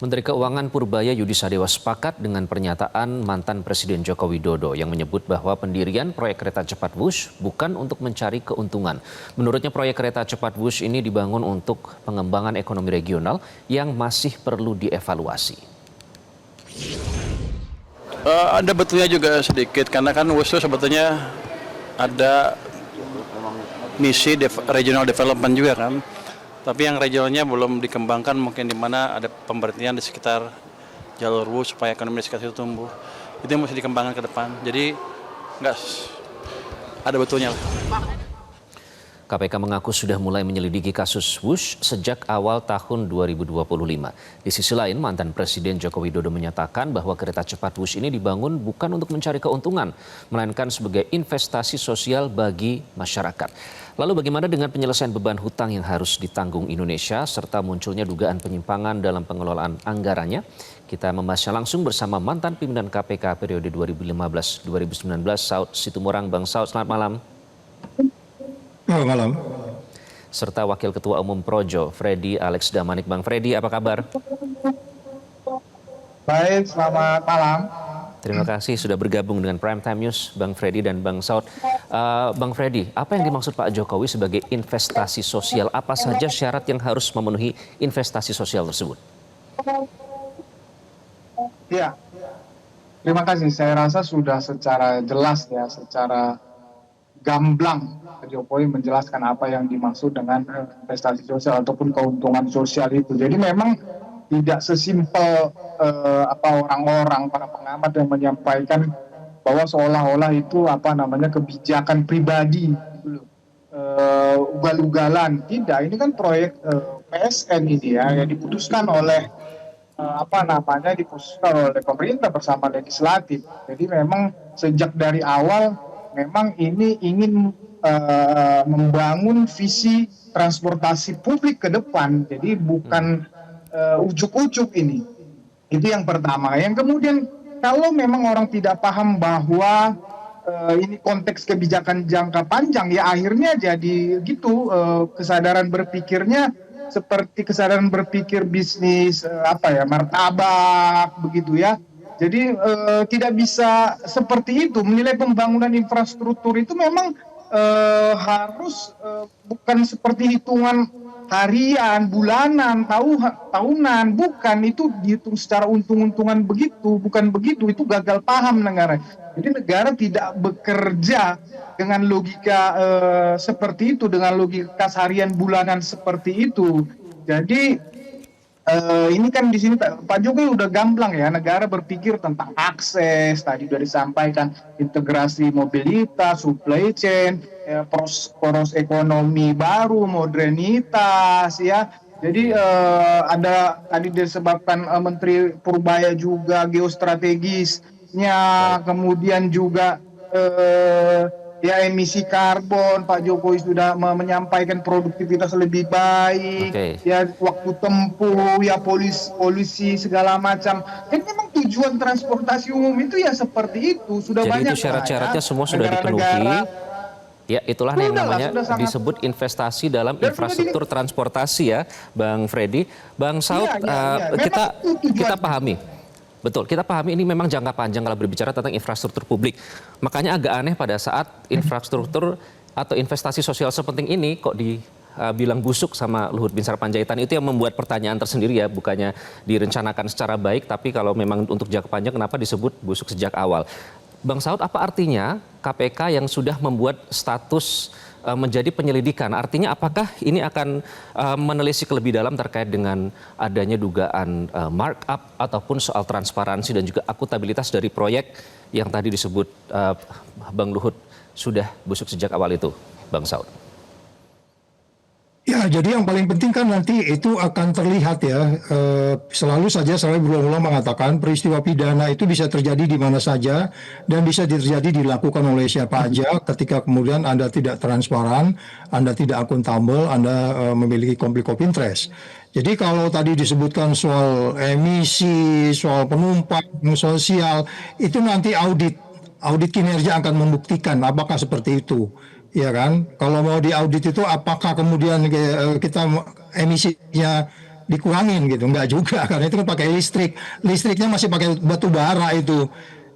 Menteri Keuangan Purbaya Yudhisadewa sepakat dengan pernyataan mantan Presiden Joko Widodo yang menyebut bahwa pendirian proyek kereta cepat Wush bukan untuk mencari keuntungan. Menurutnya proyek kereta cepat Wush ini dibangun untuk pengembangan ekonomi regional yang masih perlu dievaluasi. Ada betulnya juga sedikit, karena kan Wush itu sebetulnya ada misi regional development juga kan. Tapi yang regionalnya belum dikembangkan, mungkin di mana ada pemberhentian di sekitar jalur Wush supaya ekonomi di sekitar itu tumbuh. Itu yang mesti dikembangkan ke depan. Jadi nggak ada betulnya. KPK mengaku sudah mulai menyelidiki kasus Wush sejak awal tahun 2025. Di sisi lain, mantan Presiden Joko Widodo menyatakan bahwa kereta cepat Wush ini dibangun bukan untuk mencari keuntungan, melainkan sebagai investasi sosial bagi masyarakat. Lalu bagaimana dengan penyelesaian beban hutang yang harus ditanggung Indonesia serta munculnya dugaan penyimpangan dalam pengelolaan anggarannya? Kita membahasnya langsung bersama mantan pimpinan KPK periode 2015-2019, Saud Situmorang. Bang Saud, selamat malam. Selamat malam. Serta Wakil Ketua Umum Projo, Freddy Alex Damanik. Bang Freddy, apa kabar? Baik, selamat malam. Terima kasih sudah bergabung dengan Prime Time News, Bang Freddy dan Bang Saud. Bang Freddy, apa yang dimaksud Pak Jokowi sebagai investasi sosial? Apa saja syarat yang harus memenuhi investasi sosial tersebut? Ya, terima kasih. Saya rasa sudah secara jelas ya, secara gamblang Pak Jokowi menjelaskan apa yang dimaksud dengan investasi sosial ataupun keuntungan sosial itu. Jadi memang tidak sesimpel orang-orang, para pengamat yang menyampaikan bahwa seolah-olah itu kebijakan pribadi, ugal-ugalan. Tidak, ini kan proyek PSN ini ya, yang diputuskan oleh diputuskan oleh pemerintah bersama legislatif. Jadi memang sejak dari awal memang ini ingin membangun visi transportasi publik ke depan. Jadi bukan ujuk-ujuk ini. Itu yang pertama. Yang kemudian kalau memang orang tidak paham bahwa ini konteks kebijakan jangka panjang, ya akhirnya jadi gitu, kesadaran berpikirnya seperti kesadaran berpikir bisnis martabak begitu ya. Jadi tidak bisa seperti itu. Menilai pembangunan infrastruktur itu memang harus bukan seperti hitungan harian, bulanan, tahunan, bukan. Itu dihitung secara untung-untungan begitu, bukan begitu. Itu gagal paham negara. Jadi negara tidak bekerja dengan logika seperti itu, dengan logika harian bulanan seperti itu. Jadi ini kan di sini Pak Jokowi udah gamblang ya, negara berpikir tentang akses, tadi sudah disampaikan integrasi mobilitas, supply chain, poros ekonomi baru, modernitas ya. Jadi ada tadi disebabkan Menteri Purbaya juga geostrategisnya, kemudian juga emisi karbon, Pak Jokowi sudah menyampaikan produktivitas lebih baik, ya waktu tempuh, ya polusi segala macam. Jadi memang tujuan transportasi umum itu ya seperti itu, sudah jadi banyak. Jadi itu syarat-syaratnya semua sudah dipenuhi. Ya, itulah yang namanya disebut investasi dalam infrastruktur transportasi ya, Bang Freddy. Bang Saud, kita pahami. Betul, kita pahami ini memang jangka panjang kalau berbicara tentang infrastruktur publik. Makanya agak aneh pada saat infrastruktur atau investasi sosial sepenting ini kok dibilang busuk sama Luhut Binsar Panjaitan. Itu yang membuat pertanyaan tersendiri ya, bukannya direncanakan secara baik, tapi kalau memang untuk jangka panjang kenapa disebut busuk sejak awal. Bang Saud, apa artinya KPK yang sudah membuat status menjadi penyelidikan? Artinya apakah ini akan menelisik lebih dalam terkait dengan adanya dugaan markup ataupun soal transparansi dan juga akutabilitas dari proyek yang tadi disebut Bang Luhut sudah busuk sejak awal itu, Bang Saud? Ya, jadi yang paling penting kan nanti itu akan terlihat ya. Selalu saja saya berulang-ulang mengatakan peristiwa pidana itu bisa terjadi di mana saja dan bisa terjadi dilakukan oleh siapa aja ketika kemudian Anda tidak transparan, Anda tidak akuntabel, Anda memiliki konflik of interest. Jadi kalau tadi disebutkan soal emisi, soal penumpang, sosial, itu nanti audit kinerja akan membuktikan apakah seperti itu. Ya kan, kalau mau diaudit itu apakah kemudian kita emisinya dikurangin gitu, enggak juga karena itu kan pakai listriknya masih pakai batu bara itu.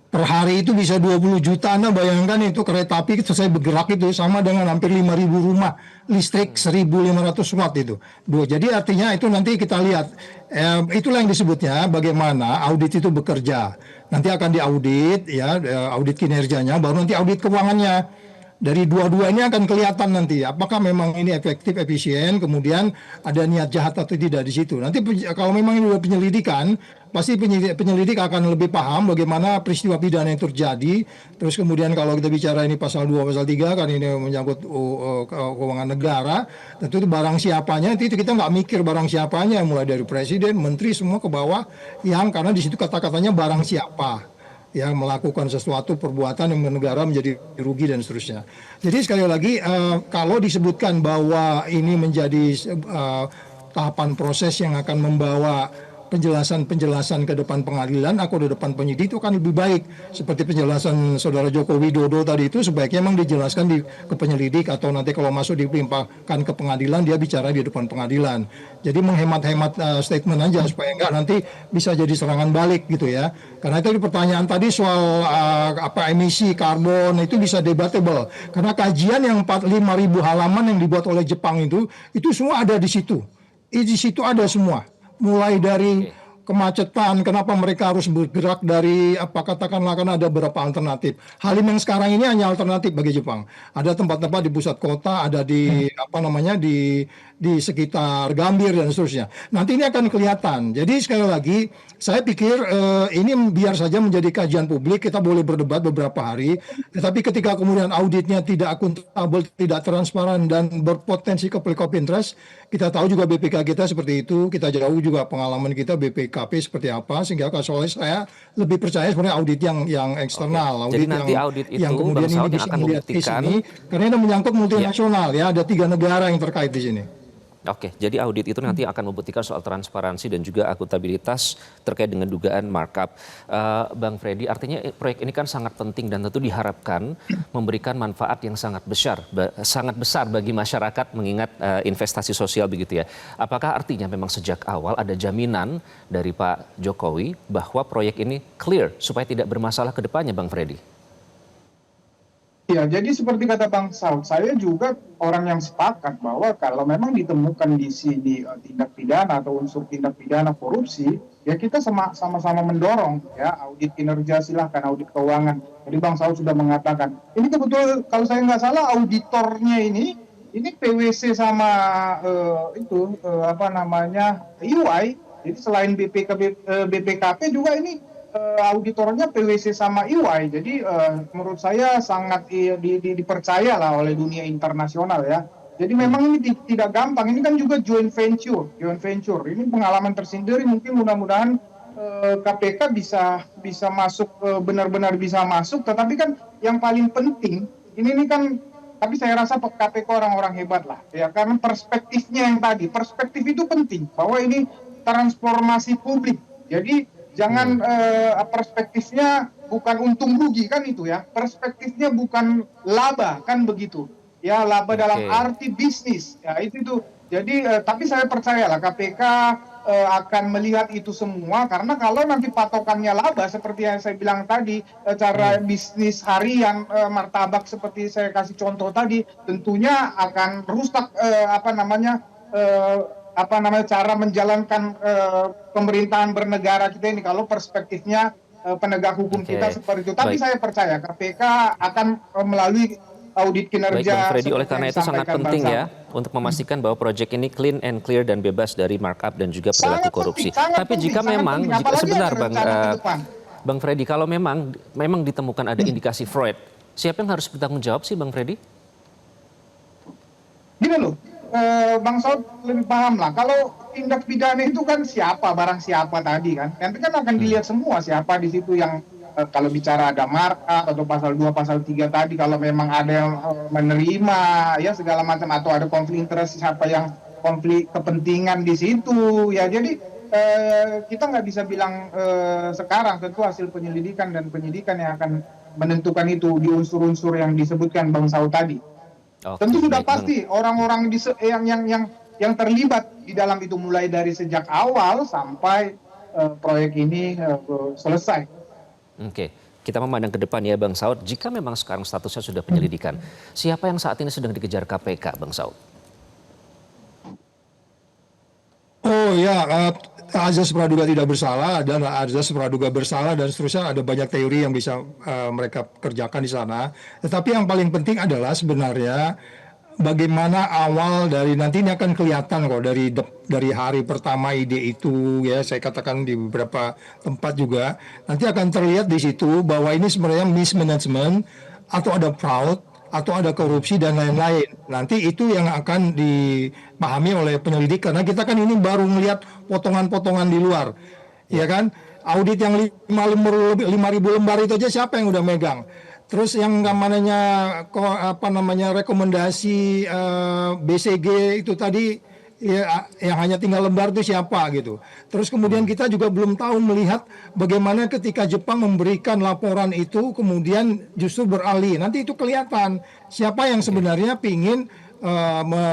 Per hari itu bisa 20 juta. Anda bayangkan itu kereta api selesai bergerak itu sama dengan hampir 5.000 rumah listrik 1.500 watt itu. Jadi artinya itu nanti kita lihat, itulah yang disebutnya bagaimana audit itu bekerja. Nanti akan diaudit ya, audit kinerjanya, baru nanti audit keuangannya. Dari dua-duanya akan kelihatan nanti apakah memang ini efektif, efisien, kemudian ada niat jahat atau tidak di situ. Nanti kalau memang ini sudah penyelidikan, pasti penyelidik akan lebih paham bagaimana peristiwa pidana yang terjadi. Terus kemudian kalau kita bicara ini pasal 2, pasal 3 kan ini menyangkut keuangan negara, tentu itu barang siapanya, itu kita nggak mikir barang siapanya, mulai dari presiden, menteri, semua ke bawah, yang karena di situ kata-katanya barang siapa yang melakukan sesuatu perbuatan yang negara menjadi rugi dan seterusnya. Jadi sekali lagi kalau disebutkan bahwa ini menjadi tahapan proses yang akan membawa penjelasan-penjelasan ke depan pengadilan atau di depan penyidik itu kan lebih baik. Seperti penjelasan Saudara Joko Widodo tadi itu sebaiknya memang dijelaskan ke penyelidik atau nanti kalau masuk dilimpahkan ke pengadilan dia bicara di depan pengadilan. Jadi menghemat-hemat statement aja supaya enggak nanti bisa jadi serangan balik gitu ya. Karena itu pertanyaan tadi soal emisi karbon itu bisa debatable. Karena kajian yang 5.000 halaman yang dibuat oleh Jepang itu semua ada di situ. Di situ ada semua. Mulai dari kemacetan, kenapa mereka harus bergerak dari katakanlah karena ada beberapa alternatif. Halim yang sekarang ini hanya alternatif bagi Jepang. Ada tempat-tempat di pusat kota, ada di di sekitar Gambir dan seterusnya. Nanti ini akan kelihatan. Jadi sekali lagi saya pikir ini biar saja menjadi kajian publik, kita boleh berdebat beberapa hari, tetapi ketika kemudian auditnya tidak akuntabel, tidak transparan dan berpotensi konflik of interest, kita tahu juga BPK kita seperti itu, kita jauh juga pengalaman kita BPKP seperti apa, sehingga soalnya saya lebih percaya sebenarnya audit yang eksternal, audit. Jadi nanti audit itu yang kemudian ini bisa melihat di sini, karena ini menyangkut multinasional ya, ada 3 negara yang terkait di sini. Oke, jadi audit itu nanti akan membuktikan soal transparansi dan juga akuntabilitas terkait dengan dugaan markup. Bang Freddy, artinya proyek ini kan sangat penting dan tentu diharapkan memberikan manfaat yang sangat besar bagi masyarakat mengingat investasi sosial begitu ya. Apakah artinya memang sejak awal ada jaminan dari Pak Jokowi bahwa proyek ini clear supaya tidak bermasalah ke depannya, Bang Freddy? Ya, jadi seperti kata Bang Saud, saya juga orang yang sepakat bahwa kalau memang ditemukan di sini tindak pidana atau unsur tindak pidana korupsi, ya kita sama-sama mendorong ya audit kinerja, silahkan audit keuangan. Jadi Bang Saud sudah mengatakan, ini kebetulan kalau saya nggak salah auditornya ini PwC sama EY. Jadi selain BPKP juga ini auditornya PwC sama EY. Jadi menurut saya sangat dipercaya lah oleh dunia internasional ya. Jadi memang ini tidak gampang. Ini kan juga joint venture. Ini pengalaman tersendiri. Mungkin mudah-mudahan KPK bisa masuk, benar-benar bisa masuk. Tetapi kan yang paling penting ini kan. Tapi saya rasa KPK orang-orang hebat lah ya, karena perspektifnya yang tadi. Perspektif itu penting bahwa ini transformasi publik. Jadi jangan perspektifnya bukan untung rugi kan itu ya. Perspektifnya bukan laba kan begitu. Ya laba dalam arti bisnis. Ya itu. Jadi tapi saya percaya lah KPK akan melihat itu semua, karena kalau nanti patokannya laba seperti yang saya bilang tadi, cara bisnis harian martabak seperti saya kasih contoh tadi, tentunya akan rusak cara menjalankan pemerintahan bernegara kita ini kalau perspektifnya penegak hukum kita seperti itu. Tapi saya percaya KPK akan melalui audit kinerja. Baik, Bang Freddy, oleh karena itu sangat penting ya untuk memastikan bahwa proyek ini clean and clear dan bebas dari markup dan juga perilaku korupsi. Tapi jika memang, sebentar Bang Freddy, kalau memang ditemukan ada indikasi fraud, siapa yang harus bertanggung jawab sih Bang Freddy? Gini loh, Bang Saud lebih paham lah. Kalau tindak pidana itu kan barang siapa tadi kan. Nanti kan akan dilihat semua siapa di situ yang kalau bicara ada markup atau pasal 2, pasal 3 tadi, kalau memang ada yang menerima ya segala macam atau ada konflik interest, siapa yang konflik kepentingan di situ ya. Jadi kita nggak bisa bilang sekarang, tentu hasil penyelidikan dan penyidikan yang akan menentukan itu di unsur-unsur yang disebutkan Bang Saud tadi. Tentu sudah pasti orang-orang yang yang terlibat di dalam itu mulai dari sejak awal sampai proyek ini selesai. Oke, kita memandang ke depan ya Bang Saud, jika memang sekarang statusnya sudah penyelidikan, siapa yang saat ini sedang dikejar KPK Bang Saud? Oh ya, azas praduga tidak bersalah dan azas praduga bersalah dan seterusnya, ada banyak teori yang bisa mereka kerjakan di sana. Tetapi yang paling penting adalah sebenarnya bagaimana awal dari, nanti ini akan kelihatan kok dari hari pertama ide itu ya, saya katakan di beberapa tempat juga nanti akan terlihat di situ bahwa ini sebenarnya mismanagement atau ada fraud atau ada korupsi dan lain-lain. Nanti itu yang akan dipahami oleh penyelidik karena kita kan ini baru melihat potongan-potongan di luar. Ya kan? Audit yang 5.000 lembar itu aja siapa yang udah megang? Terus yang namanya rekomendasi BCG itu tadi ya, yang hanya tinggal lembar itu siapa gitu. Terus kemudian kita juga belum tahu melihat bagaimana ketika Jepang memberikan laporan itu kemudian justru beralih. Nanti itu kelihatan siapa yang sebenarnya pingin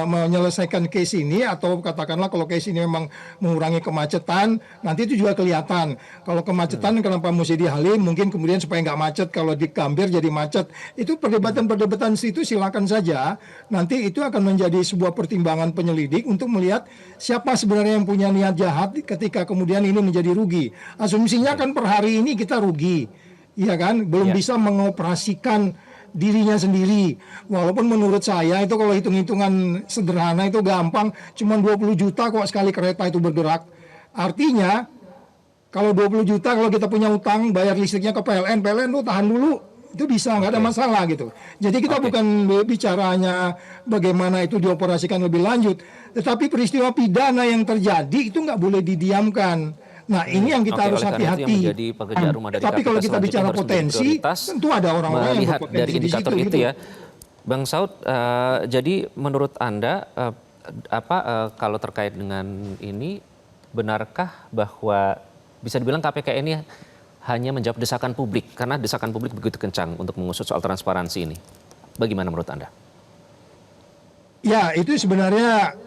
menyelesaikan case ini, atau katakanlah kalau case ini memang mengurangi kemacetan, nanti itu juga kelihatan. Kalau kemacetan kenapa mesti di Halim, mungkin kemudian supaya nggak macet, kalau di Gambir jadi macet. Itu perdebatan-perdebatan situ silakan saja. Nanti itu akan menjadi sebuah pertimbangan penyelidik untuk melihat siapa sebenarnya yang punya niat jahat ketika kemudian ini menjadi rugi. Asumsinya kan per hari ini kita rugi, iya kan? Belum bisa mengoperasikan dirinya sendiri. Walaupun menurut saya itu kalau hitung-hitungan sederhana itu gampang, cuma 20 juta kok sekali kereta itu bergerak. Artinya kalau 20 juta kalau kita punya utang bayar listriknya ke PLN tuh tahan dulu, itu bisa, nggak ada masalah gitu. Jadi kita bukan bicaranya bagaimana itu dioperasikan lebih lanjut, tetapi peristiwa pidana yang terjadi itu nggak boleh didiamkan. Nah ini yang kita harus hati-hati. Tapi kalau kita bicara potensi, tentu ada orang-orang yang melihat berpotensi dari indikator di situ, itu ya, Bang Saud. Jadi menurut Anda kalau terkait dengan ini, benarkah bahwa bisa dibilang KPK ini hanya menjawab desakan publik karena desakan publik begitu kencang untuk mengusut soal transparansi ini? Bagaimana menurut Anda? Ya itu sebenarnya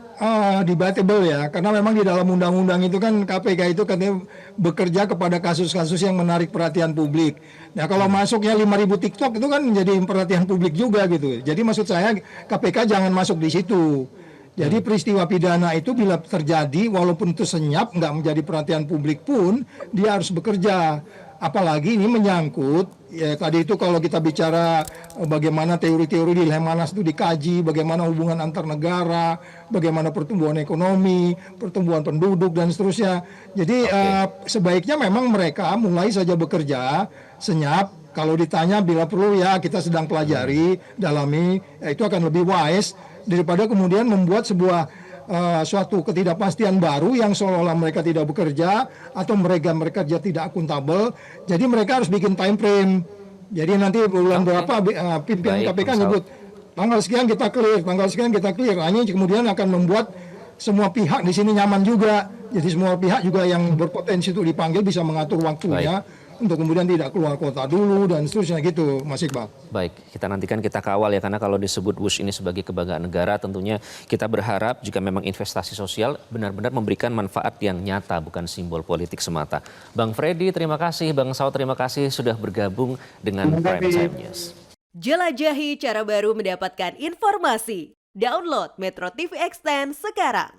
debatable ya, karena memang di dalam undang-undang itu kan KPK itu katanya bekerja kepada kasus-kasus yang menarik perhatian publik. Nah kalau masuknya 5.000 TikTok itu kan menjadi perhatian publik juga gitu. Jadi maksud saya KPK jangan masuk di situ. Jadi peristiwa pidana itu bila terjadi walaupun itu senyap nggak menjadi perhatian publik pun dia harus bekerja. Apalagi ini menyangkut ya tadi itu kalau kita bicara bagaimana teori-teori di Lemhanas itu dikaji, bagaimana hubungan antar negara, bagaimana pertumbuhan ekonomi, pertumbuhan penduduk dan seterusnya. Jadi sebaiknya memang mereka mulai saja bekerja senyap. Kalau ditanya bila perlu ya kita sedang pelajari, dalami, ya itu akan lebih wise daripada kemudian membuat sebuah suatu ketidakpastian baru yang seolah-olah mereka tidak bekerja atau mereka tidak akuntabel. Jadi mereka harus bikin time frame. Jadi nanti bulan berapa pimpinan KPK nyebut tanggal sekian kita clear, tanggal sekian kita clear. Ini kemudian akan membuat semua pihak di sini nyaman juga. Jadi semua pihak juga yang berpotensi untuk dipanggil bisa mengatur waktunya. Untuk kemudian tidak keluar kota dulu dan seterusnya gitu, Mas Iqbal. Baik, kita nantikan, kita kawal ya, karena kalau disebut WUSH ini sebagai kebanggaan negara, tentunya kita berharap jika memang investasi sosial benar-benar memberikan manfaat yang nyata, bukan simbol politik semata. Bang Freddy, terima kasih. Bang Saud, terima kasih sudah bergabung dengan Prime Time News. Jelajahi cara baru mendapatkan informasi. Download Metro TV Extend sekarang.